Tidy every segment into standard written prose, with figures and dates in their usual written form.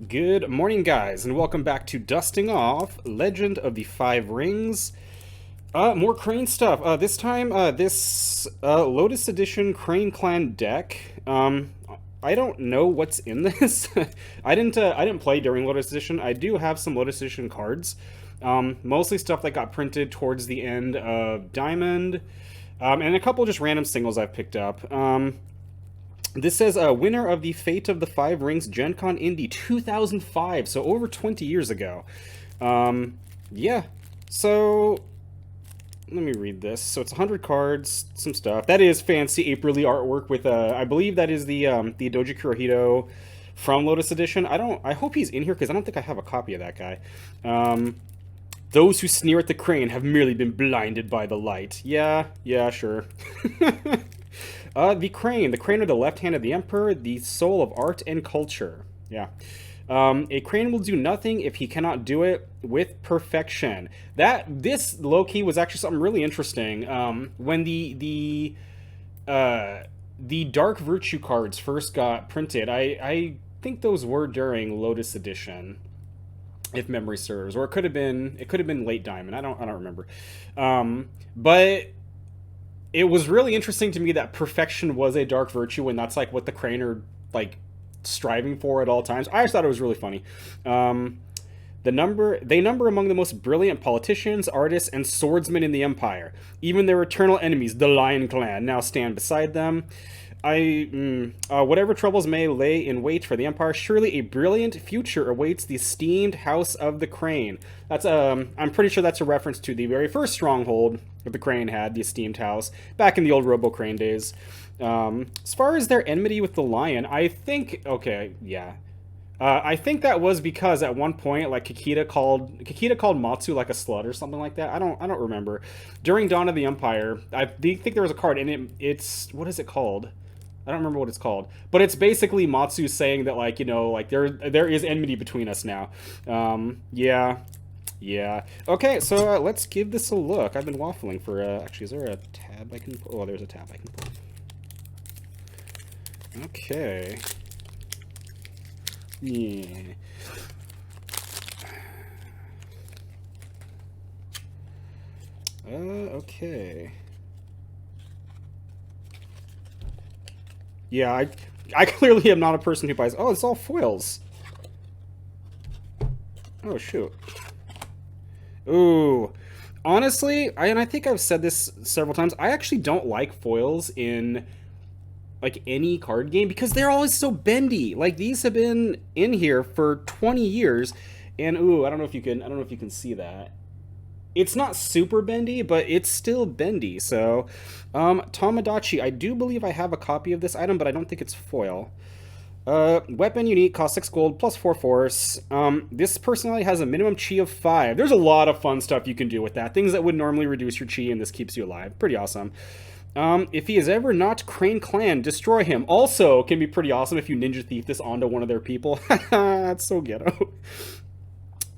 Good morning, guys, and welcome back to Dusting Off Legend of the Five Rings. More Crane stuff. This time, this Lotus Edition Crane Clan deck. I don't know what's in this. I didn't play during Lotus Edition. I do have some Lotus Edition cards. Mostly stuff that got printed towards the end of Diamond, and a couple just random singles I've picked up. This says winner of the Fate of the Five Rings GenCon Indy 2005, so over 20 years ago. Yeah, so let me read this. So it's 100 cards, some stuff. That is fancy April-y artwork with, I believe that is the Doji Kurohito from Lotus Edition. I hope he's in here because I don't think I have a copy of that guy. Those who sneer at the crane have merely been blinded by the light. Yeah, sure. The crane of the left hand of the emperor, the soul of art and culture. Yeah. A crane will do nothing if he cannot do it with perfection. This low-key was actually something really interesting. When the Dark Virtue cards first got printed, I think those were during Lotus Edition, if memory serves, or it could have been late Diamond. I don't remember. But it was really interesting to me that perfection was a dark virtue, and that's like what the crane are like striving for at all times. I just thought it was really funny. They number among the most brilliant politicians, artists, and swordsmen in the empire. Even their eternal enemies, the Lion Clan, now stand beside them. Whatever troubles may lay in wait for the Empire, surely a brilliant future awaits the esteemed House of the Crane. That's I'm pretty sure that's a reference to the very first stronghold that the Crane had, the esteemed house, back in the old Robo Crane days. As far as their enmity with the Lion, I think I think that was because at one point, like Kikita called Matsu like a slut or something like that. I don't remember. During Dawn of the Empire, I think there was a card, and it's what is it called? I don't remember what it's called, but it's basically Matsu saying that, like, like there is enmity between us now. Yeah. Okay, so let's give this a look. I've been waffling for actually, is there a tab I can pull? Oh, there's a tab I can pull. Okay. Yeah. Okay. Yeah, I clearly am not a person who buys... Oh, it's all foils. Oh, shoot. Ooh. Honestly, and I think I've said this several times, I actually don't like foils in, like, any card game because they're always so bendy. Like, these have been in here for 20 years, and ooh, I don't know if you can see that. It's not super bendy, but it's still bendy. So, Tamagotchi, I do believe I have a copy of this item, but I don't think it's foil. Weapon unique, cost 6 gold, plus 4 force. This personality has a minimum chi of 5. There's a lot of fun stuff you can do with that. Things that would normally reduce your chi, and this keeps you alive. Pretty awesome. If he is ever not Crane Clan, destroy him. Also, can be pretty awesome if you Ninja Thief this onto one of their people. That's so ghetto.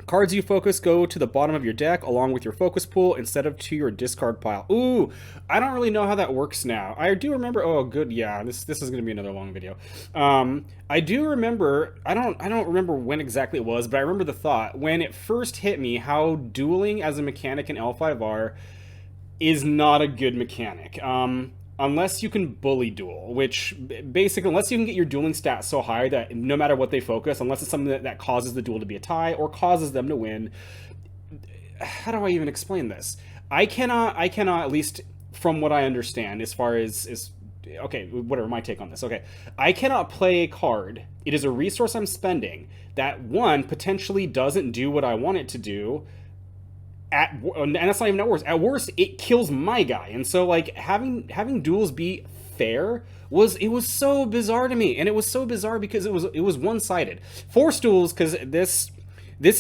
Cards you focus go to the bottom of your deck along with your focus pool instead of to your discard pile. Ooh, I don't really know how that works now. I do remember. Oh, good. Yeah, this is going to be another long video. I do remember. I don't remember when exactly it was, but I remember the thought when it first hit me how dueling as a mechanic in L5R is not a good mechanic. Unless you can bully duel, which basically, unless you can get your dueling stats so high that no matter what they focus, unless it's something that causes the duel to be a tie or causes them to win. How do I even explain this? I cannot, at least from what I understand, as far as okay, whatever, my take on this. Okay, I cannot play a card. It is a resource I'm spending that, one, potentially doesn't do what I want it to do, and that's not even at worst. At worst, it kills my guy. And so, like, having duels be fair was so bizarre to me, and it was so bizarre because it was one-sided. Force duels, because this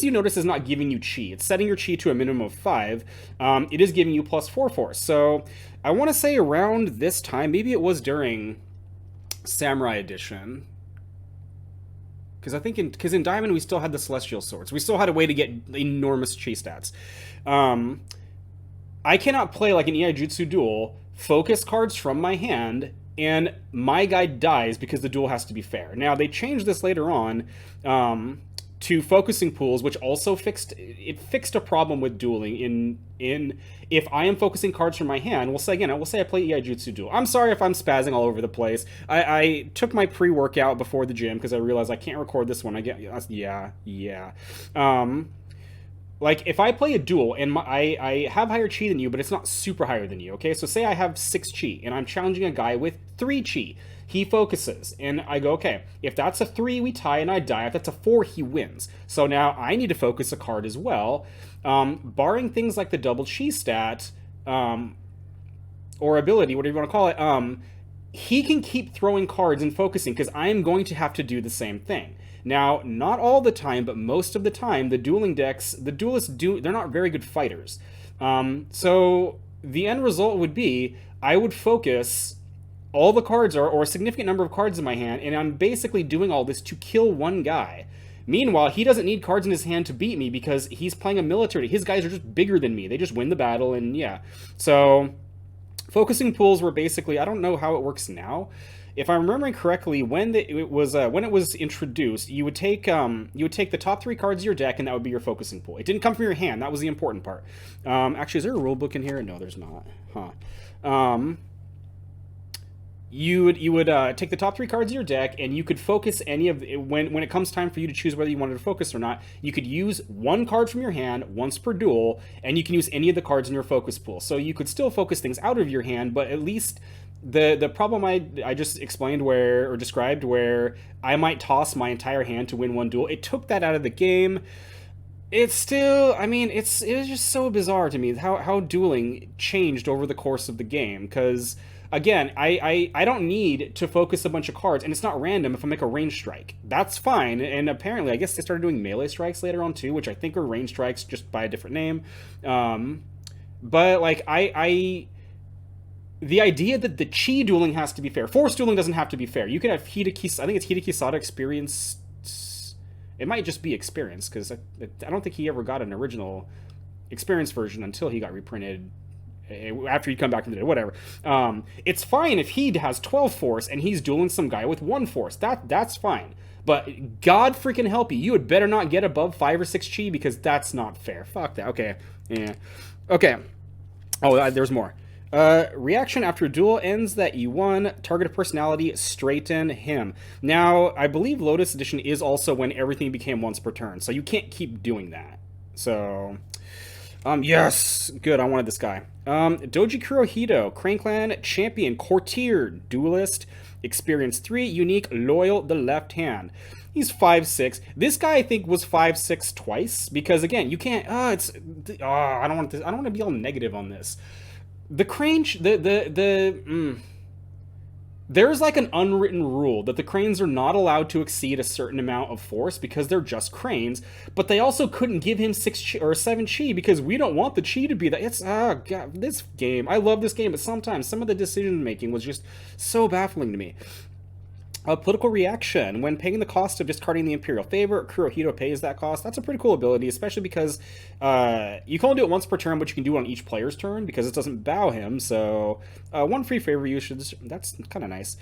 you notice is not giving you chi. It's setting your chi to a minimum of 5. It is giving you plus 4 force. So I want to say around this time, maybe it was during Samurai Edition. Because I think in Diamond we still had the Celestial Swords. We still had a way to get enormous chi stats. I cannot play like an Iaijutsu duel, focus cards from my hand, and my guy dies because the duel has to be fair. Now they changed this later on to focusing pools, which also fixed a problem with dueling. In if I am focusing cards from my hand, we'll say I play Iaijutsu Duel. I'm sorry if I'm spazzing all over the place. I took my pre-workout before the gym because I realized I can't record this one. Yeah. Like, if I play a duel and I have higher chi than you, but it's not super higher than you, okay? So say I have 6 chi, and I'm challenging a guy with 3 chi. He focuses, and I go, okay, if that's a 3, we tie and I die. If that's a 4, he wins. So now I need to focus a card as well. Barring things like the double chi stat, or ability, whatever you want to call it, he can keep throwing cards and focusing, because I am going to have to do the same thing. Now, not all the time, but most of the time, the dueling decks, the duelists they're not very good fighters. So the end result would be, I would focus all the cards, or a significant number of cards in my hand, and I'm basically doing all this to kill one guy. Meanwhile, he doesn't need cards in his hand to beat me because he's playing a military. His guys are just bigger than me. They just win the battle, and yeah. So focusing pools were basically, I don't know how it works now. If I'm remembering correctly, when it was introduced, you would take the top 3 cards of your deck, and that would be your focusing pool. It didn't come from your hand. That was the important part. Actually, is there a rule book in here? No, there's not. You would take the top 3 cards of your deck, and you could focus any of when it comes time for you to choose whether you wanted to focus or not. You could use 1 card from your hand once per duel, and you can use any of the cards in your focus pool. So you could still focus things out of your hand, but at least the problem I just explained described where I might toss my entire hand to win one duel, it took that out of the game. It's still, I mean, it was just so bizarre to me how dueling changed over the course of the game, because again, I don't need to focus a bunch of cards, and it's not random if I make a range strike. That's fine, and apparently I guess they started doing melee strikes later on too, which I think are range strikes just by a different name. But like the idea that the chi dueling has to be fair. Force dueling doesn't have to be fair. You can have I think it's Hideki experience. It might just be experience, because I don't think he ever got an original experience version until he got reprinted after he'd come back from the day. Whatever. It's fine if he has 12 force and he's dueling some guy with 1 force. That's fine. But God freaking help you had better not get above 5 or 6 chi, because that's not fair. Fuck that. Okay. Yeah. Okay. Oh, there's more. Reaction after duel ends that you won. Target of personality, straighten him. Now, I believe Lotus Edition is also when everything became once per turn, so you can't keep doing that. So, yes, good, I wanted this guy. Doji Kurohito, Crane Clan champion, courtier, duelist, experience 3, unique, loyal, the left hand. He's 5'6". This guy, I think, was 5'6" twice, because again, you can't. I don't want to be all negative on this. The crane, there's like an unwritten rule that the cranes are not allowed to exceed a certain amount of force because they're just cranes, but they also couldn't give him 6 chi or 7 chi because we don't want the chi to be that. It's, God, this game, I love this game, but sometimes some of the decision making was just so baffling to me. Political reaction. When paying the cost of discarding the Imperial Favor, Kurohito pays that cost. That's a pretty cool ability, especially because you can only do it once per turn, but you can do it on each player's turn because it doesn't bow him. So 1 free favor usage, that's kind of nice.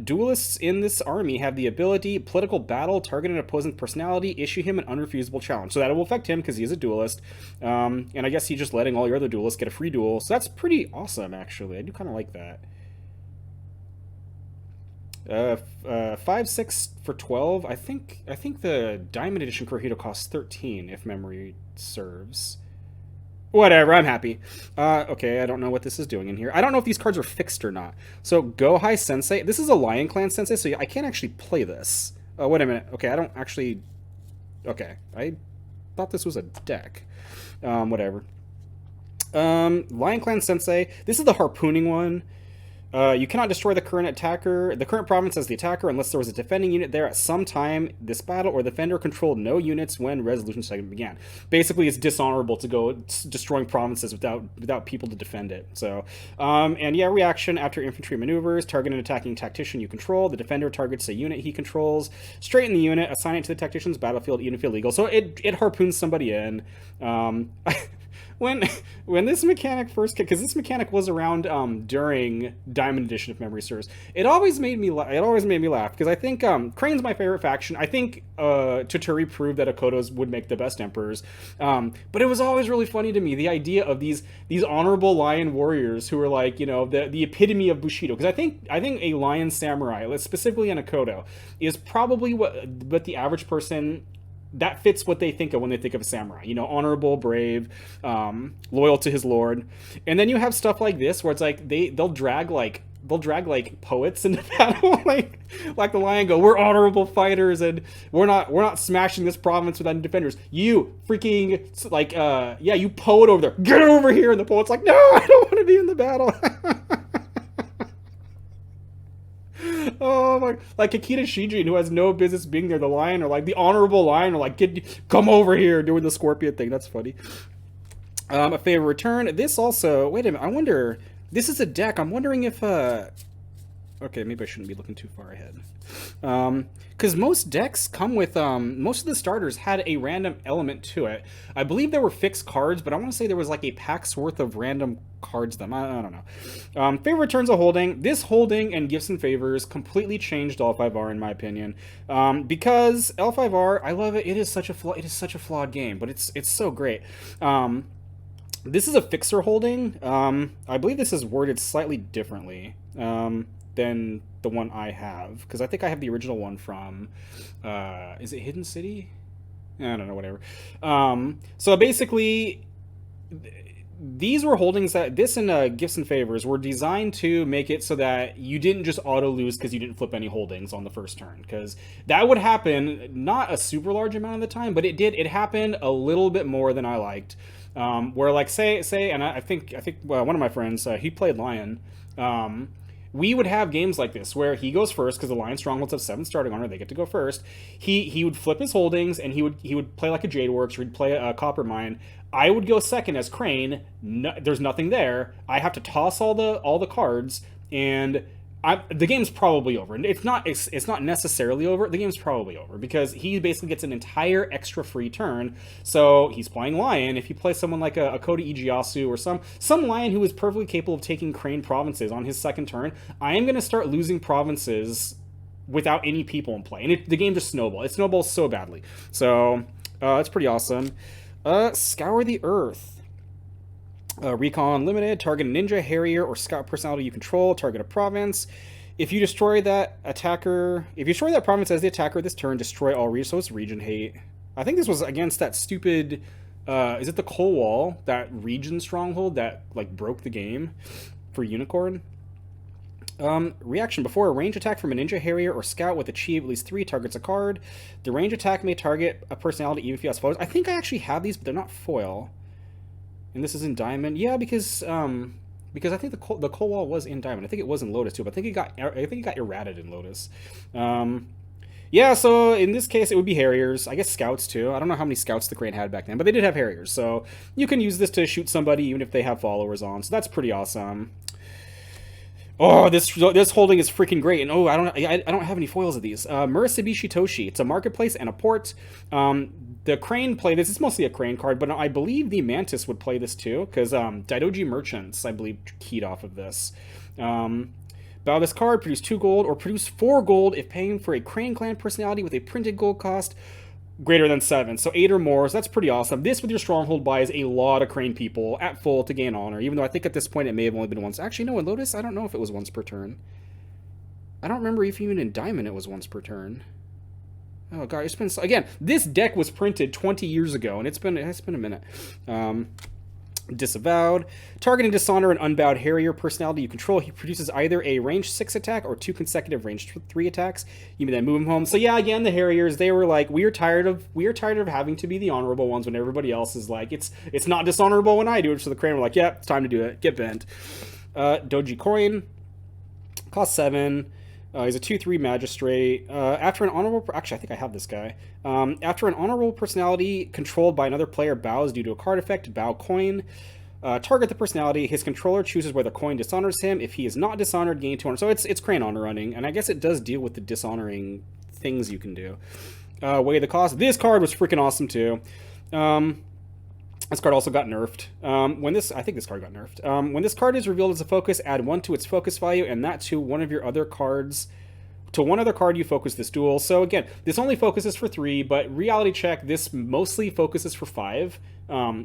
Duelists in this army have the ability, political battle, target an opposing personality, issue him an unrefusable challenge. So that will affect him because he is a duelist. And I guess he's just letting all your other duelists get a free duel. So that's pretty awesome, actually. I do kind of like that. 5/6 for 12. I think the Diamond Edition Kurohito costs 13 if memory serves. Whatever, I'm happy. Okay, I don't know what this is doing in here. I don't know if these cards are fixed or not. So Go-Hai Sensei. This is a Lion Clan Sensei, so I can't actually play this. Wait a minute. Okay, I don't actually. Okay, I thought this was a deck. Whatever. Lion Clan Sensei. This is the harpooning one. You cannot destroy the current attacker. The current province as the attacker unless there was a defending unit there at some time this battle, or the defender controlled no units when resolution segment began. Basically, it's dishonorable to go destroying provinces without people to defend it. So, and yeah, reaction after infantry maneuvers, target an attacking tactician you control. The defender targets a unit he controls. Straighten the unit, assign it to the tactician's battlefield, even if illegal. So it harpoons somebody in. when when this mechanic first came, because this mechanic was around during Diamond Edition, if memory serves, it always made me it always made me laugh because I think Crane's my favorite faction. I think Toturi proved that Akodos would make the best emperors, but it was always really funny to me the idea of these honorable lion warriors who are like, you know, the epitome of Bushido. Because I think a lion samurai, specifically an Akodo, is probably what the average person, that fits what they think of when they think of a samurai. You know, honorable, brave, loyal to his lord. And then you have stuff like this where it's like they'll drag like poets into battle, like the lion go, we're honorable fighters and we're not smashing this province without any defenders. You freaking yeah, you poet over there, get over here, and the poet's like, no, I don't want to be in the battle. Oh my! Like Akita Shijin, who has no business being there, the lion, or like the honorable lion, or like come over here, doing the scorpion thing. That's funny. A favorite return. This also. Wait a minute. I wonder. This is a deck. I'm wondering if. Okay, maybe I shouldn't be looking too far ahead. Because most decks come with, most of the starters had a random element to it. I believe there were fixed cards, but I want to say there was like a pack's worth of random cards them. I don't know. Favorite returns of holding. This holding and gifts and favors completely changed L5R in my opinion. Because L5R, I love it. It is such a flawed game, but it's so great. This is a fixer holding. I believe this is worded slightly differently. Than the one I have, because I think I have the original one from is it Hidden City? I don't know, whatever. So basically these were holdings that this and gifts and favors were designed to make it so that you didn't just auto lose because you didn't flip any holdings on the first turn, because that would happen not a super large amount of the time, but it happened a little bit more than I liked. Where like say and I think one of my friends, he played Lion, we would have games like this where he goes first because the Lion Strongholds have 7 starting honor, they get to go first. He would flip his holdings and he would play like a Jade Works, or he'd play a Copper Mine. I would go second as Crane. No, there's nothing there. I have to toss all the cards, and the game's probably over. It's not necessarily over. The game's probably over because he basically gets an entire extra free turn. So he's playing Lion. If you play someone like a Kota Ijiyasu or some Lion who is perfectly capable of taking Crane provinces on his second turn, I am going to start losing provinces without any people in play. And the game just snowballs. It snowballs so badly. So it's pretty awesome. Scour the Earth. Recon Limited, target a ninja, harrier, or scout personality you control, target a province. If you destroy that province as the attacker this turn, destroy all resource region hate. I think this was against that stupid, is it the Coal Wall, that region stronghold that like broke the game for Unicorn? Reaction: before a range attack from a ninja, harrier, or scout with achieve at least 3 targets a card. The range attack may target a personality even if he has foes. I think I actually have these, but they're not foil. And this is in Diamond, yeah, because I think the Coal Wall was in Diamond. I think it was in Lotus too, but I think it got errated in Lotus. Yeah, so in this case it would be Harriers. I guess Scouts too. I don't know how many Scouts the Crane had back then, but they did have Harriers, so you can use this to shoot somebody even if they have followers on. So that's pretty awesome. Oh, this holding is freaking great, and I don't have any foils of these. Murasubishi Toshi. It's a marketplace and a port. The Crane play this. It's mostly a Crane card, but I believe the Mantis would play this too, because Daidoji Merchants, I believe, keyed off of this. Bow this card, produce 2 gold, or produce 4 gold if paying for a Crane Clan personality with a printed gold cost greater than 7. So 8 or more, so that's pretty awesome. This with your Stronghold buys a lot of Crane people at full to gain honor, even though I think at this point it may have only been once. Actually, no, in Lotus, I don't know if it was once per turn. I don't remember if even in Diamond it was once per turn. Oh god, it's been again. This deck was printed 20 years ago, and it's been a minute. Disavowed. Targeting Dishonor an unbowed Harrier personality you control. He produces either a range 6 attack or 2 consecutive range 3 attacks. You may then move him home. So yeah, again, the Harriers, they were like, we are tired of having to be the honorable ones when everybody else is like, it's not dishonorable when I do it. So the Crane were like, yeah, it's time to do it. Get bent. Doji Coin. Cost 7. He's a 2/3 magistrate. After an honorable... Actually, I think I have this guy. After an honorable personality controlled by another player bows due to a card effect, bow coin. Target the personality. His controller chooses whether coin dishonors him. If he is not dishonored, gain 2 honor. So it's Crane honor running, and I guess it does deal with the dishonoring things you can do. Weigh the cost. This card was freaking awesome, too. This card also got nerfed. I think this card got nerfed. When this card is revealed as a focus, add 1 to its focus value, and that to one of your other cards. To one other card, you focus this duel. So again, this only focuses for 3, but reality check, this mostly focuses for 5.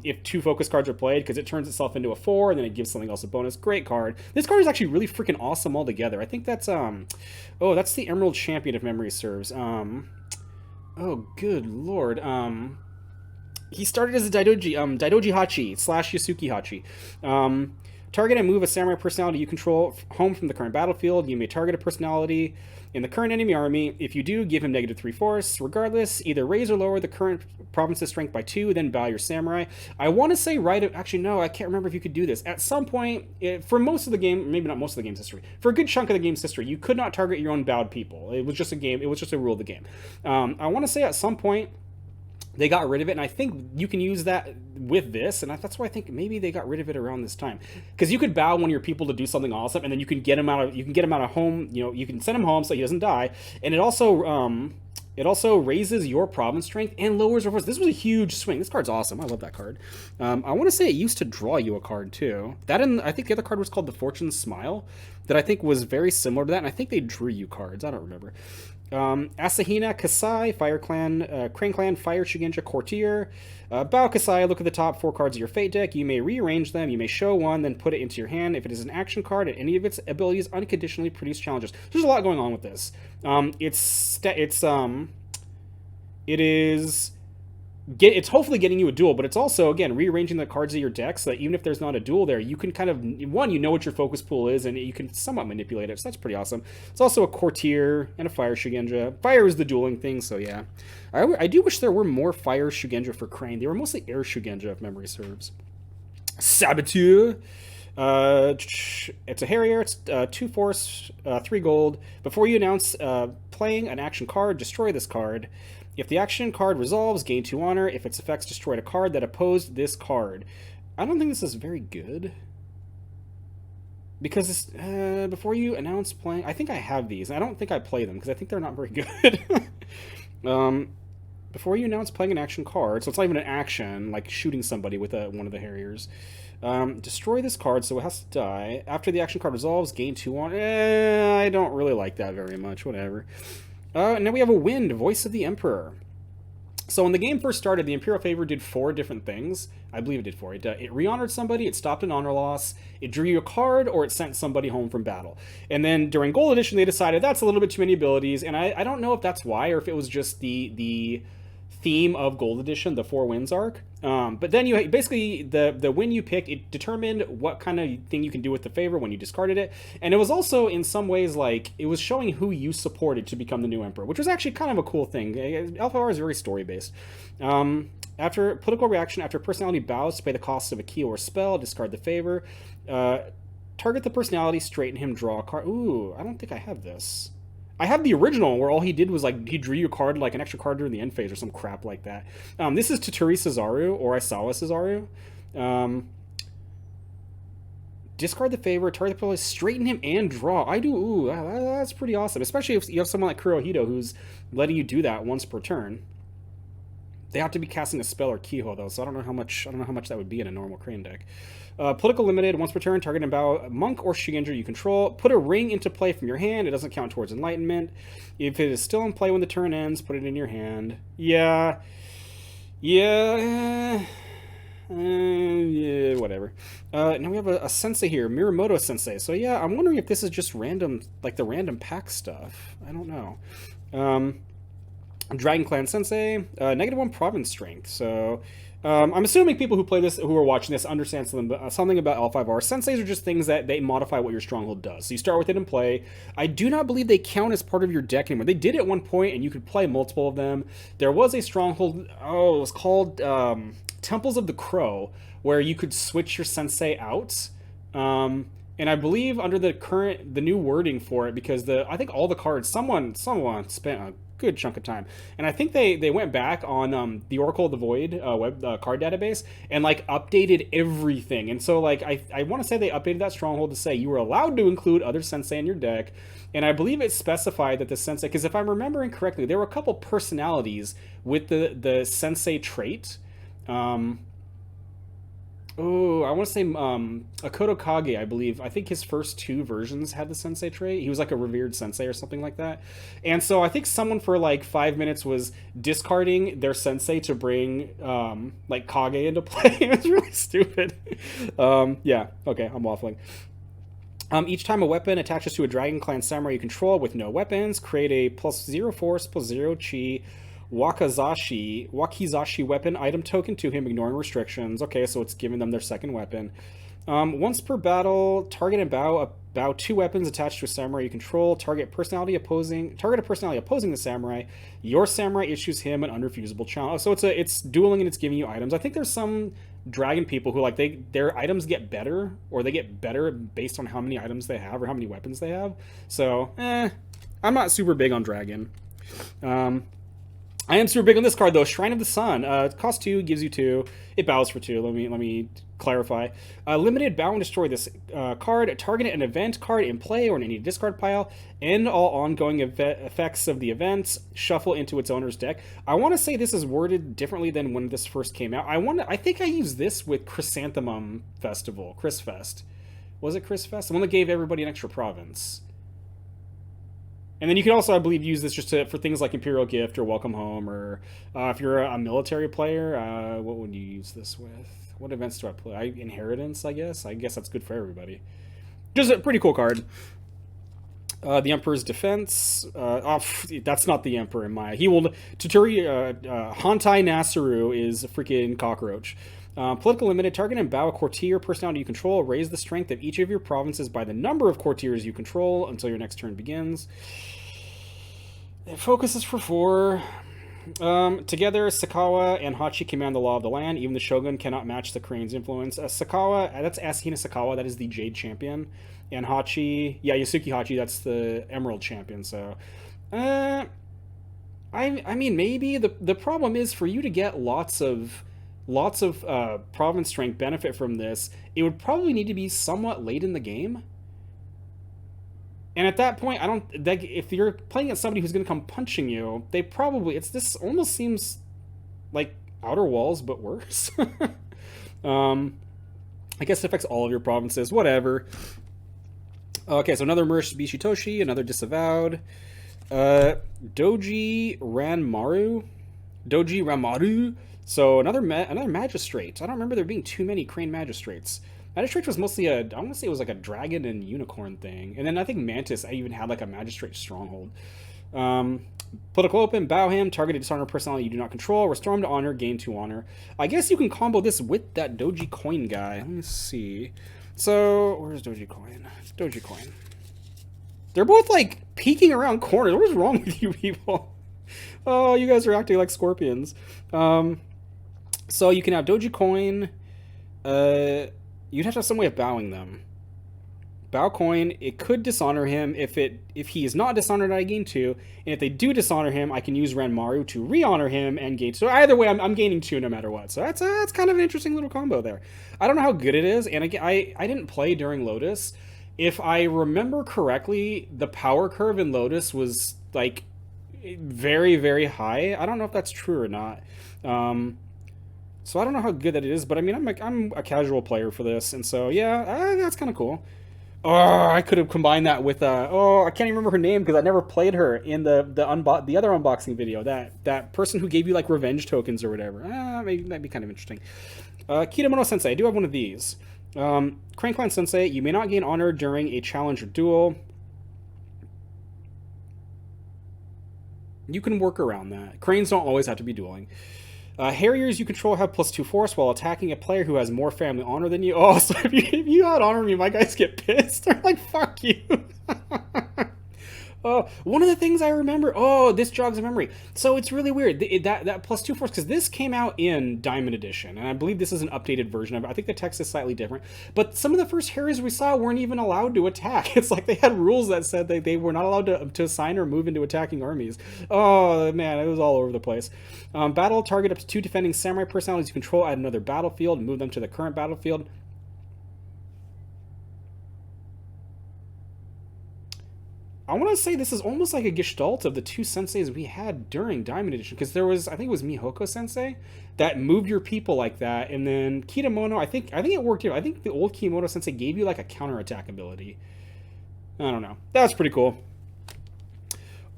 If 2 focus cards are played, because it turns itself into a 4, and then it gives something else a bonus. Great card. This card is actually really freaking awesome altogether. I think that's that's the Emerald Champion if memory serves. Oh good lord. He started as a Daidoji Hachi / Yasuki Hachi. Target and move a samurai personality you control home from the current battlefield. You may target a personality in the current enemy army. If you do, give him -3 force. Regardless, either raise or lower the current province's strength by 2, then bow your samurai. I want to say actually no, I can't remember if you could do this. At some point, for most of the game, maybe not most of the game's history, for a good chunk of the game's history, you could not target your own bowed people. It was just a game. It was just a rule of the game. I want to say at some point, they got rid of it, and I think you can use that with this, and that's why I think maybe they got rid of it around this time, because you could bow one of your people to do something awesome, and then you can get him out of home. You can send him home so he doesn't die, and it also raises your province strength and lowers your force. This was a huge swing. This card's awesome. I love that card. I want to say it used to draw you a card too. I think the other card was called the Fortune Smile, that I think was very similar to that, and I think they drew you cards. I don't remember. Asahina Kasai, Fire Clan, Crane Clan, Fire Shugenja Courtier. Bao Kasai, look at the top 4 cards of your Fate deck. You may rearrange them. You may show one, then put it into your hand. If it is an action card, and any of its abilities unconditionally produce challenges. There's a lot going on with this. It's hopefully getting you a duel, but it's also, again, rearranging the cards of your deck so that even if there's not a duel there, you can kind of, you know what your focus pool is, and you can somewhat manipulate it, so that's pretty awesome. It's also a Courtier and a Fire Shugenja. Fire is the dueling thing, so yeah. I do wish there were more Fire Shugenja for Crane. They were mostly Air Shugenja, if memory serves. Saboteur. It's a Harrier. It's 2 force, 3 gold. Before you announce playing an action card, destroy this card. If the action card resolves, gain 2 honor. If its effects destroyed a card that opposed this card. I don't think this is very good. Because this, before you announce playing... I think I have these. I don't think I play them because I think they're not very good. Before you announce playing an action card, so it's not even an action, like shooting somebody with one of the Harriers. Destroy this card so it has to die. After the action card resolves, gain 2 honor. I don't really like that very much. Whatever. And then we have a Wind, Voice of the Emperor. So when the game first started, the Imperial Favor did 4 different things. I believe it did 4. It re-honored somebody, it stopped an honor loss, it drew you a card, or it sent somebody home from battle. And then during Gold Edition, they decided that's a little bit too many abilities, and I don't know if that's why, or if it was just the theme of Gold Edition, the 4 Winds arc. But then you basically, the win you picked, it determined what kind of thing you can do with the favor when you discarded it. And it was also, in some ways, like, it was showing who you supported to become the new emperor, which was actually kind of a cool thing. L5R is very story-based. After political reaction, after personality bows to pay the cost of a key or spell, discard the favor. Target the personality, straighten him, draw a card. Ooh, I don't think I have this. I have the original where all he did was, like, he drew you a card, like an extra card during the end phase or some crap like that. This is Toturi Cesaru, or Aisawa Cesaru. Discard the favor, target the player, straighten him, and draw. Ooh, that's pretty awesome. Especially if you have someone like Kurohito who's letting you do that once per turn. They have to be casting a spell or Kiho, though, so I don't know how much that would be in a normal Crane deck. Political limited, once per turn, target and bow monk or Shugenja you control. Put a ring into play from your hand. It doesn't count towards enlightenment. If it is still in play when the turn ends, put it in your hand. Yeah, whatever. Now we have a sensei here, Miramoto Sensei. So yeah, I'm wondering if this is just random, like the random pack stuff. I don't know. Dragon Clan Sensei, -1 province strength. So I'm assuming people who play this, who are watching this, understand something about L5R. Senseis are just things that they modify what your stronghold does. So you start with it in play. I do not believe they count as part of your deck anymore. They did at one point, and you could play multiple of them. There was a stronghold, it was called Temples of the Crow, where you could switch your sensei out. And I believe under the new wording for it, because I think all the cards, someone spent a good chunk of time, and I think they went back on the Oracle of the Void card database and like updated everything. And so like I want to say they updated that stronghold to say you were allowed to include other sensei in your deck, and I believe it specified that the sensei, because if I'm remembering correctly, there were a couple personalities with the sensei trait. Oh, I want to say Akoto Kage, I believe. I think his first two versions had the sensei trait. He was like a revered sensei or something like that. And so I think someone for like 5 minutes was discarding their sensei to bring like Kage into play. It was really stupid. Yeah, okay, I'm waffling. Each time a weapon attaches to a Dragon Clan samurai you control with no weapons, create a plus 0 force, plus 0 chi wakizashi weapon item token to him, ignoring restrictions. Okay, so it's giving them their second weapon. Once per battle, target and bow two weapons attached to a samurai you control. Target a personality opposing the samurai. Your samurai issues him an unrefusable challenge. So it's dueling and it's giving you items. I think there's some dragon people who like their items get better, or they get better based on how many items they have or how many weapons they have. So I'm not super big on dragon. I am super big on this card though. Shrine of the Sun. It costs 2, gives you 2. It bows for 2. Let me clarify. Limited bow and destroy this card. Target an event card in play or in any discard pile. End all ongoing effects of the event. Shuffle into its owner's deck. I want to say this is worded differently than when this first came out. I think I used this with Chrysanthemum Festival, Chris Fest. Was it Chris Fest? The one that gave everybody an extra province. And then you can also, I believe, use this just for things like Imperial Gift or Welcome Home, or if you're a military player, what would you use this with? What events do I play? Inheritance, I guess. I guess that's good for everybody. Just a pretty cool card. The Emperor's Defense. That's not the Emperor in my. He will. Tuturi Hantai Nasaru is a freaking cockroach. Political limited. Target and bow a courtier personality you control. Raise the strength of each of your provinces by the number of courtiers you control until your next turn begins. It focuses for 4. Together, Sakawa and Hachi command the law of the land. Even the Shogun cannot match the Crane's influence. Sakawa, that's Asahina Sakawa. That is the Jade champion. And Hachi, yeah, Yasuki Hachi, that's the Emerald champion. So, I mean, maybe the problem is for you to get lots of province strength benefit from this, it would probably need to be somewhat late in the game. And at that point, if you're playing against somebody who's going to come punching you, this almost seems like Outer Walls, but worse. I guess it affects all of your provinces, whatever. Okay, so another Murish Bishitoshi, another Disavowed. Doji Ramaru. So another magistrate. I don't remember there being too many Crane magistrates. Magistrate was mostly I want to say it was like a dragon and unicorn thing. And then I think Mantis even had like a magistrate stronghold. Political open, bow him, target a dishonor personality you do not control, restore him to honor, gain 2 honor. I guess you can combo this with that Doji Coin guy. Let me see. So, where's Doji Coin? Doji Coin. They're both like peeking around corners. What is wrong with you people? Oh, you guys are acting like scorpions. So you can have Doji Coin. You'd have to have some way of bowing them. Bow coin. It could dishonor him. If he is not dishonored, I gain 2. And if they do dishonor him, I can use Ranmaru to re-honor him and gain 2. So either way, I'm gaining 2 no matter what. So that's kind of an interesting little combo there. I don't know how good it is, and again, I didn't play during Lotus. If I remember correctly, the power curve in Lotus was like very, very high. I don't know if that's true or not. So I don't know how good that it is, but I mean, I'm a casual player for this, and so yeah, that's kind of cool. Oh, I could have combined that with I can't even remember her name because I never played her in the other unboxing video. That person who gave you like revenge tokens or whatever. Maybe that'd be kind of interesting. Kitamono Sensei, I do have one of these. Crane Clan Sensei, you may not gain honor during a challenge or duel. You can work around that. Cranes don't always have to be dueling. Harriers you control have +2 force while attacking a player who has more family honor than you. Oh, so if you out honor me, my guys get pissed. They're like, fuck you. One of the things I remember, this jogs a memory. So it's really weird, that +2 force, because this came out in Diamond Edition, and I believe this is an updated version of it. I think the text is slightly different. But some of the first Harriers we saw weren't even allowed to attack. It's like they had rules that said that they were not allowed to assign or move into attacking armies. Oh, man, it was all over the place. Battle, target up to 2 defending samurai personalities you control at another battlefield, move them to the current battlefield. I want to say this is almost like a gestalt of the two senseis we had during Diamond Edition, because there was, I think it was Mihoko Sensei that moved your people like that, and then Kitamono, I think it worked here. I think the old Kimono Sensei gave you like a counterattack ability. I don't know. That's pretty cool.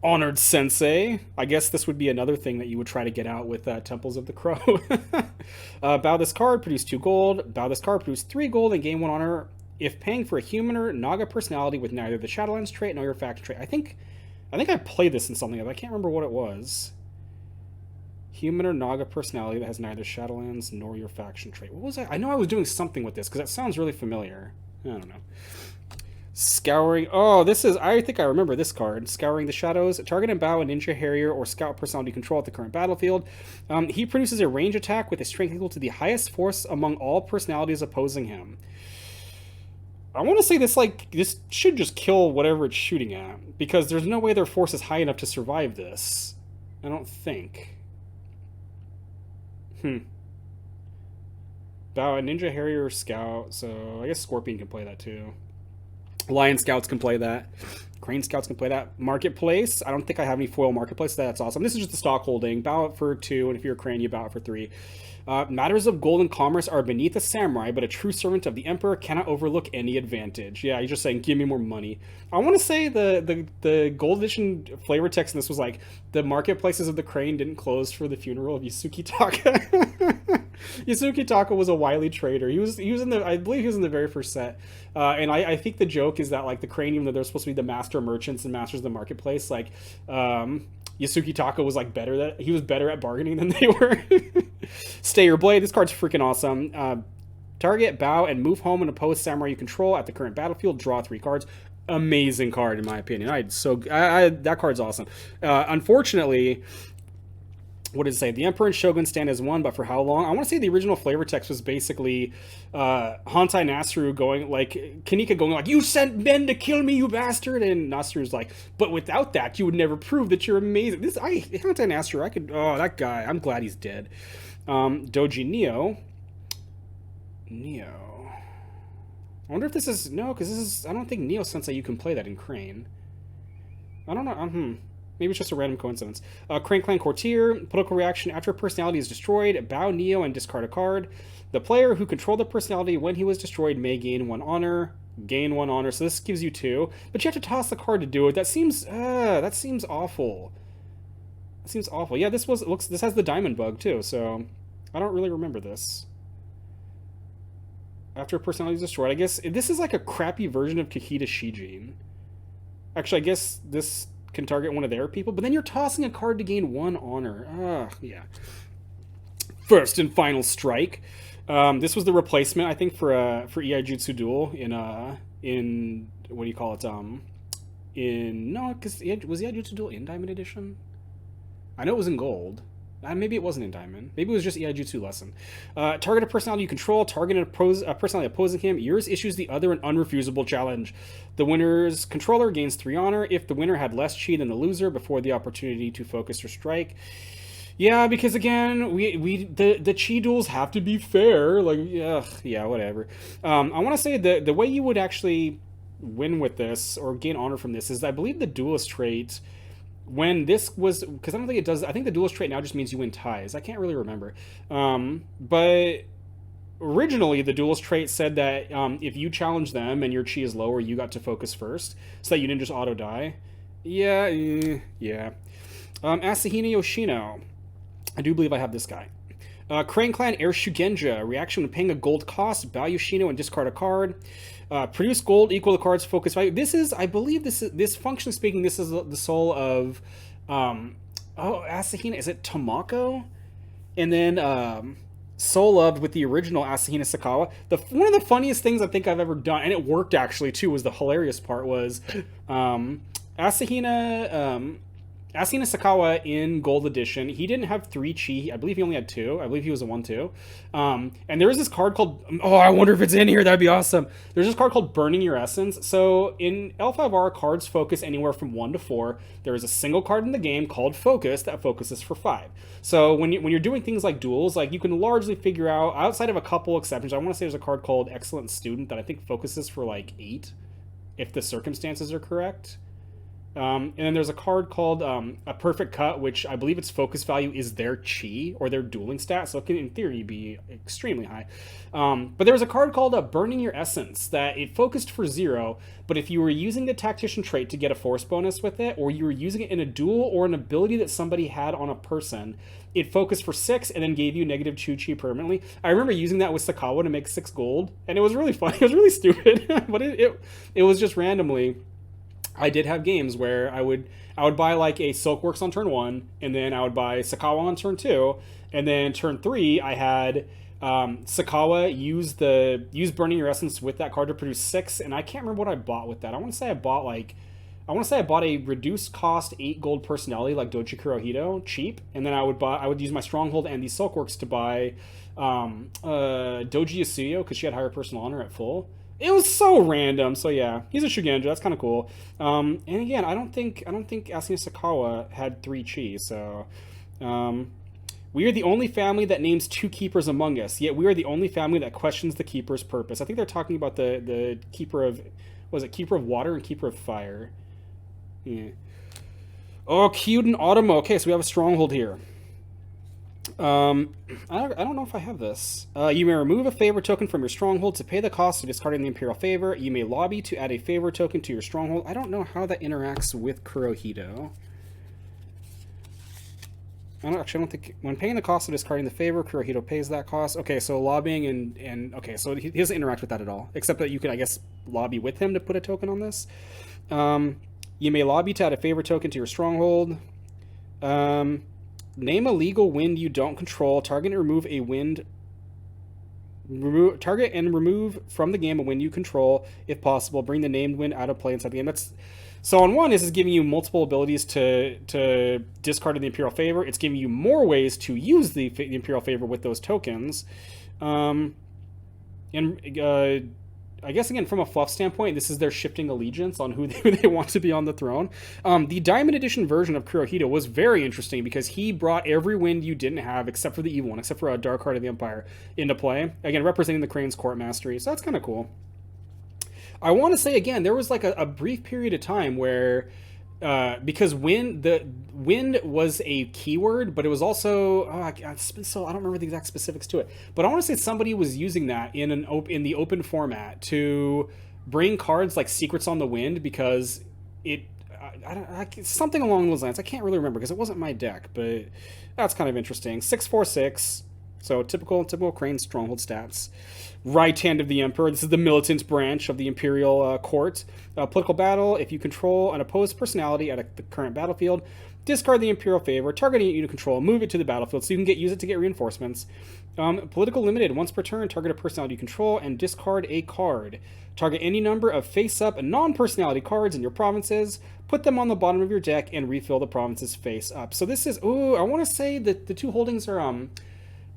Honored Sensei. I guess this would be another thing that you would try to get out with Temples of the Crow. Bow this card, produce 2 gold. Bow this card, produce 3 gold, and gain 1 honor if paying for a human or Naga personality with neither the Shadowlands trait nor your faction trait. I think I played this in something, but I can't remember what it was. Human or Naga personality that has neither Shadowlands nor your faction trait. What was I? I know I was doing something with this because that sounds really familiar. I don't know. Scouring. Oh, this is. I think I remember this card. Scouring the Shadows. Target and bow a Ninja Harrier or Scout personality control at the current battlefield. He produces a range attack with a strength equal to the highest force among all personalities opposing him. I want to say this should just kill whatever it's shooting at, because there's no way their force is high enough to survive this. I don't think. Bow a Ninja Harrier or Scout. So I guess Scorpion can play that too. Lion Scouts can play that. Crane Scouts can play that. Marketplace. I don't think I have any foil Marketplace. That's awesome. This is just the stock holding. Bow it for 2, and if you're a Crane, you bow it for 3. Matters of gold and commerce are beneath a samurai, but a true servant of the emperor cannot overlook any advantage. Yeah, you're just saying, give me more money. I want to say the gold edition flavor text in this was like, the marketplaces of the Crane didn't close for the funeral of Yasuki Taka. Yasuki Taka was a wily trader. He was in the, I believe he was in the very first set. And I think the joke is that like the Crane, even though they're supposed to be the master merchants and masters of the marketplace, like Yasuki Taka was like he was better at bargaining than they were. Stay your blade. This card's freaking awesome. Target, bow, and move home an opposed samurai you control at the current battlefield. Draw 3 cards. Amazing card in my opinion. That card's awesome. Unfortunately, what does it say? The Emperor and Shogun stand as one, but for how long? I want to say the original flavor text was basically Hantai Nasru going, like, Kanika going like, you sent men to kill me, you bastard, and Nasru's like, but without that, you would never prove that you're amazing. Hantai Nasru, that guy, I'm glad he's dead. Doji Nio. I wonder if this is, no, because this is, I don't think Neo Sensei you can play that in Crane. I don't know, maybe it's just a random coincidence. Crane Clan Courtier, political reaction. After a personality is destroyed, bow Neo and discard a card. The player who controlled the personality when he was destroyed may gain 1 honor. So this gives you 2. But you have to toss the card to do it. That seems awful. That seems awful. Yeah, this has the diamond bug too, so I don't really remember this. After a personality is destroyed, I guess this is like a crappy version of Kakita Shijin. Actually, I guess this can target one of their people, but then you're tossing a card to gain 1 honor. Yeah. First and final strike. This was the replacement, I think, for Iaijutsu Duel in what do you call it? Was Iaijutsu Duel in Diamond Edition? I know it was in gold. Maybe it wasn't in Diamond. Maybe it was just Iaijutsu Lesson. Target a personality you control. Target a personality opposing him. Yours issues the other an unrefusable challenge. The winner's controller gains 3 honor if the winner had less chi than the loser before the opportunity to focus or strike. Yeah, because again, the chi duels have to be fair. Like, yeah, whatever. I want to say the way you would actually win with this or gain honor from this is, I believe, the duelist trait. When this was, because I don't think it does, I think the duelist trait now just means you win ties. I can't really remember. But originally the duelist trait said that if you challenge them and your chi is lower, you got to focus first, so that you didn't just auto die. Yeah. Asahina Yoshino. I do believe I have this guy. Crane Clan Air Shugenja. Reaction when paying a gold cost. Bow Yoshino and discard a card. Produce gold equal the card's focus value. This is, I believe, this function speaking, this is the soul of Asahina. Is it Tomako? And then soul of with the original Asahina Sakawa. One of the funniest things I think I've ever done, and it worked actually too, was the hilarious part was Asahina Sakawa in Gold Edition, he didn't have 3 chi. I believe he only had 2. I believe he was a 1/2. And there was this card called, I wonder if it's in here. That'd be awesome. There's this card called Burning Your Essence. So in L5R, cards focus anywhere from 1 to 4. There is a single card in the game called Focus that focuses for 5. So when you're doing things like duels, like you can largely figure out, outside of a couple exceptions, I want to say there's a card called Excellent Student that I think focuses for like 8, if the circumstances are correct. And then there's a card called a Perfect Cut, which I believe its focus value is their chi or their dueling stat, so it can in theory be extremely high. But there was a card called Burning Your Essence that it focused for 0, but if you were using the Tactician trait to get a force bonus with it, or you were using it in a duel or an ability that somebody had on a person, it focused for 6 and then gave you negative chi permanently. I remember using that with Sakawa to make 6 gold, and it was really fun. It was really stupid, but it was just randomly. I did have games where I would buy like a Silkworks on turn 1, and then I would buy Sakawa on turn 2, and then turn 3 I had Sakawa use Burning Your Essence with that card to produce 6, and I can't remember what I bought with that. I want to say I bought a reduced cost 8 gold personality like Doji Kurohito cheap, and then I would use my Stronghold and these Silkworks to buy Doji Yasuyo because she had higher personal honor at full. It was so random. So yeah, he's a Shugenja. That's kind of cool. And again, I don't think Asuna Sakawa had 3 chi. So we are the only family that names 2 keepers among us. Yet we are the only family that questions the keeper's purpose. I think they're talking about the keeper of, was it keeper of water and keeper of fire? Yeah. Oh, Kyuden Automo. Okay, so we have a stronghold here. I don't know if I have this. You may remove a favor token from your stronghold to pay the cost of discarding the Imperial favor. You may lobby to add a favor token to your stronghold. I don't know how that interacts with Kurohito. I don't think when paying the cost of discarding the favor, Kurohito pays that cost. Okay, so lobbying and okay, so he doesn't interact with that at all, except that you can, I guess, lobby with him to put a token on this. You may lobby to add a favor token to your stronghold. Name a legal wind you don't control. Target and remove a wind. Target and remove from the game a wind you control, if possible. Bring the named wind out of play inside the game. That's so on one. This is giving you multiple abilities to discard the Imperial favor. It's giving you more ways to use the Imperial favor with those tokens. I guess, again, from a fluff standpoint, this is their shifting allegiance on who they want to be on the throne. The Diamond Edition version of Kurohito was very interesting because he brought every wind you didn't have, except for the evil one, except for a Dark Heart of the Empire, into play. Again, representing the Crane's Court Mastery. So that's kind of cool. I want to say, again, there was like a brief period of time where... because wind was a keyword, but it was also so I don't remember the exact specifics to it. But I want to say somebody was using that in the open format to bring cards like Secrets on the Wind because it something along those lines. I can't really remember because it wasn't my deck, but that's kind of interesting. 6/4/6. So typical Crane Stronghold stats. Right Hand of the Emperor. This is the militant branch of the Imperial Court. Political battle. If you control an opposed personality at the current battlefield, discard the Imperial favor, target a unit you control, move it to the battlefield so you can use it to get reinforcements. Political limited. Once per turn, target a personality you control and discard a card. Target any number of face-up and non-personality cards in your provinces, put them on the bottom of your deck, and refill the provinces face-up. So this is... Ooh, I want to say that the 2 holdings are...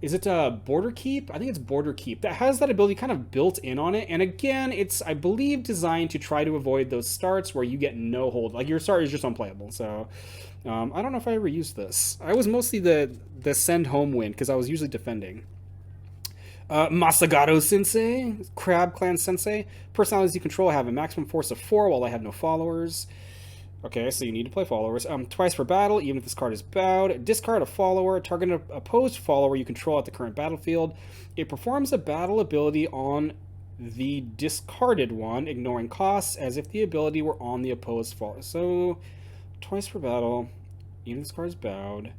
Is it Border Keep? I think it's Border Keep. That has that ability kind of built in on it. And again, it's, I believe, designed to try to avoid those starts where you get no hold. Like, your start is just unplayable. So, I don't know if I ever used this. I was mostly the send home win, because I was usually defending. Masagato Sensei, Crab Clan Sensei. Personalities you control have a maximum force of 4 while I have no followers. Okay, so you need to play followers. Twice per battle, even if this card is bowed. Discard a follower. Target an opposed follower you control at the current battlefield. It performs a battle ability on the discarded one, ignoring costs, as if the ability were on the opposed follower. So, twice per battle, even if this card is bowed.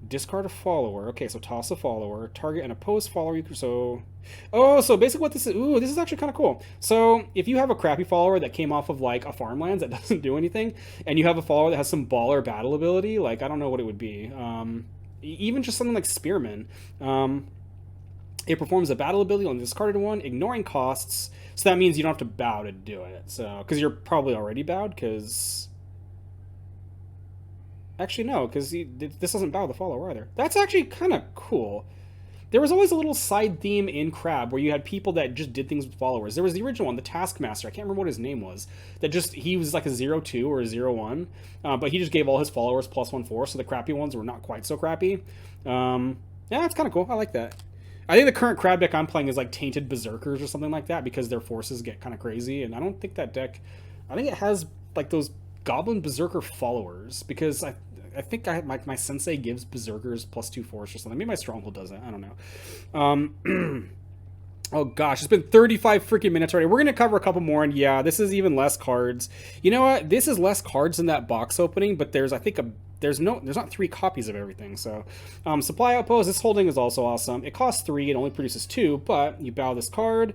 Discard a follower. Okay, so toss a follower. Target an opposed follower. So basically what this is... Ooh, this is actually kind of cool. So, if you have a crappy follower that came off of, like, a farmlands that doesn't do anything, and you have a follower that has some baller battle ability, like, I don't know what it would be. Even just something like Spearman. It performs a battle ability on the discarded one, ignoring costs. So that means you don't have to bow to do it. So, because you're probably already bowed, because... Actually, no, because this doesn't bow the follower either. That's actually kind of cool. There was always a little side theme in Crab where you had people that just did things with followers. There was the original one, the Taskmaster. I can't remember what his name was. He was like a 0-2 or a 0-1, but he just gave all his followers +1/4, so the crappy ones were not quite so crappy. Yeah, that's kind of cool. I like that. I think the current Crab deck I'm playing is like Tainted Berserkers or something like that because their forces get kind of crazy, and I don't think that deck... I think it has like those Goblin Berserker followers, because I think my sensei gives berserkers +2 force or something. Maybe my stronghold does it. I don't know. Oh gosh, it's been 35 freaking minutes already. We're gonna cover a couple more, and yeah, this is even less cards. You know what? This is less cards than that box opening, but there's, I think, there's not 3 copies of everything. So supply outpost, this holding is also awesome. It costs 3, it only produces 2, but you bow this card.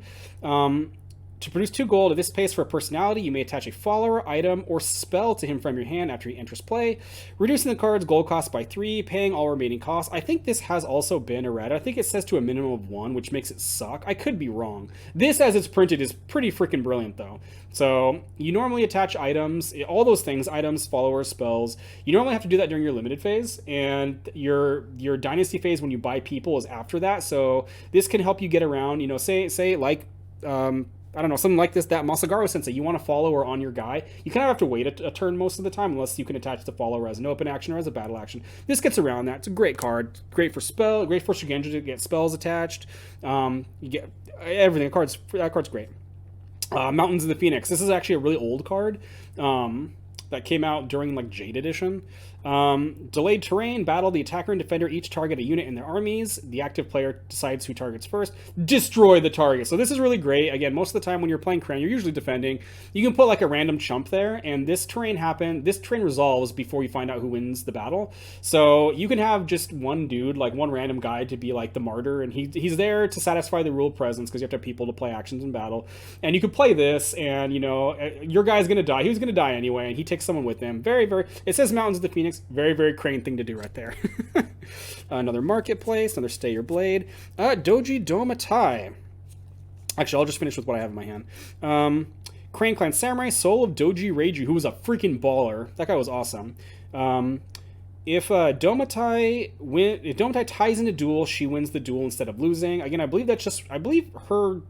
To produce 2 gold, at this pace for a personality, you may attach a follower, item, or spell to him from your hand after he enters play, reducing the card's gold cost by 3, paying all remaining costs. I think this has also been errata. I think it says to a minimum of 1, which makes it suck. I could be wrong. This, as it's printed, is pretty freaking brilliant, though. So you normally attach items, all those things, items, followers, spells. You normally have to do that during your limited phase, and your dynasty phase when you buy people is after that. So this can help you get around, you know, say like, I don't know, something like this, that Masagaru Sensei, you want to follow or on your guy. You kind of have to wait a turn most of the time, unless you can attach the follower as an open action or as a battle action. This gets around that. It's a great card. Great for spell, great for Shugenja to get spells attached. You get everything. That card's great. Mountains of the Phoenix. This is actually a really old card that came out during like Jade Edition. Delayed terrain, battle the attacker and defender each target a unit in their armies. The active player decides who targets first. Destroy the target. So this is really great. Again, most of the time when you're playing Cran, you're usually defending. You can put like a random chump there, and this terrain resolves before you find out who wins the battle. So you can have just one dude, like one random guy, to be like the martyr, and he's there to satisfy the rule of presence, because you have to have people to play actions in battle. And you could play this, and you know your guy's gonna die. He was gonna die anyway, and he takes someone with him. Very, very. It says Mountains of the Phoenix. Very, very Crane thing to do right there. Another marketplace, another Stay Your Blade. Doji Nio. Actually, I'll just finish with what I have in my hand. Crane Clan Samurai, Soul of Doji Reiju, who was a freaking baller. That guy was awesome. If Domatai ties in a duel, she wins the duel instead of losing. Again, I believe her.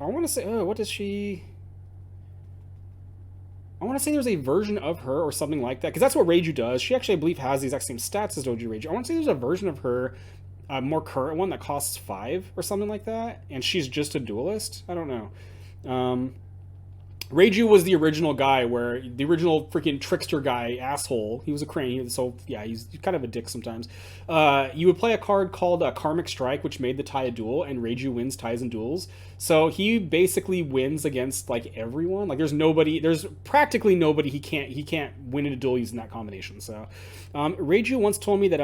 I want to say, what does she? I want to say there's a version of her or something like that, because that's what Reiju does. She actually, I believe, has the exact same stats as Doji Reiju. I want to say there's a version of her, a more current one, that costs 5 or something like that, and she's just a duelist. I don't know. Reiju was the original guy, where the original freaking trickster guy, asshole. He was a Crane, so yeah, he's kind of a dick sometimes. You would play a card called Karmic Strike, which made the tie a duel, and Reiju wins ties and duels. So he basically wins against like everyone. Like there's practically nobody he can't win in a duel using that combination. So Reiju once told me that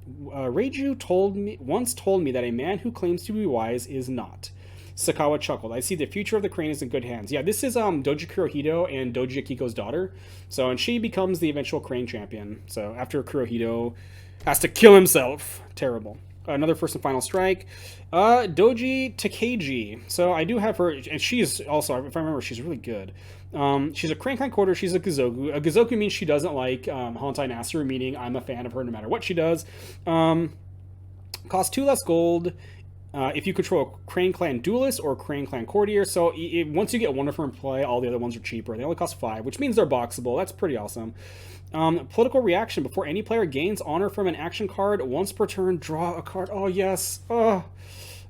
once told me that a man who claims to be wise is not. Sakawa chuckled. I see the future of the Crane is in good hands. Yeah, this is Doji Kurohito and Doji Akiko's daughter. So, and she becomes the eventual Crane champion. So after Kurohito has to kill himself. Terrible. Another first and final strike. Doji Takeji. So I do have her, and she is also, if I remember, she's really good. She's a Crane Clan quarter. She's a Gozoku. A Gozoku means she doesn't like Hantai Nasaru, meaning I'm a fan of her no matter what she does. Costs 2 less gold. If you control a Crane Clan Duelist or Crane Clan Courtier. So once you get one of them in play, all the other ones are cheaper. They only cost 5, which means they're boxable. That's pretty awesome. Political reaction. Before any player gains honor from an action card, once per turn, draw a card. Oh, yes. Oh,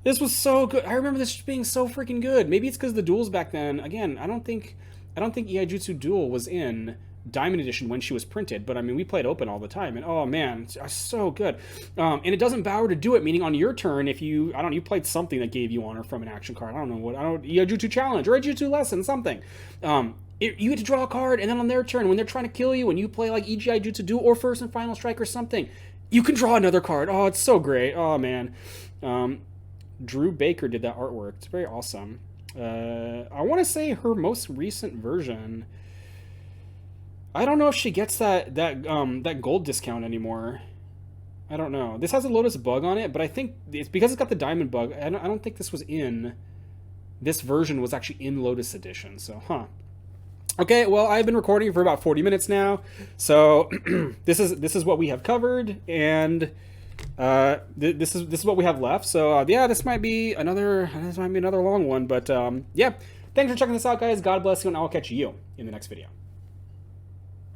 this was so good. I remember this being so freaking good. Maybe it's because the duels back then, again, I don't think Iaijutsu Duel was in Diamond Edition when she was printed, but I mean, we played open all the time, and oh man, it's so good. And it doesn't bow to do it, meaning on your turn, if you played something that gave you honor from an action card, Iaijutsu Challenge or Iaijutsu Lesson, something. You get to draw a card, and then on their turn, when they're trying to kill you, when you play like EG Iaijutsu Duel or First and Final Strike or something, you can draw another card. Oh, it's so great. Oh man. Drew Baker did that artwork. It's very awesome. I want to say her most recent version, I don't know if she gets that gold discount anymore. I don't know. This has a Lotus bug on it, but I think it's because it's got the diamond bug. I don't think this version was actually in Lotus Edition. So, Okay, well, I've been recording for about 40 minutes now. So this is what we have covered, and this is what we have left. So yeah, this might be another long one, but yeah. Thanks for checking this out, guys. God bless you, and I'll catch you in the next video.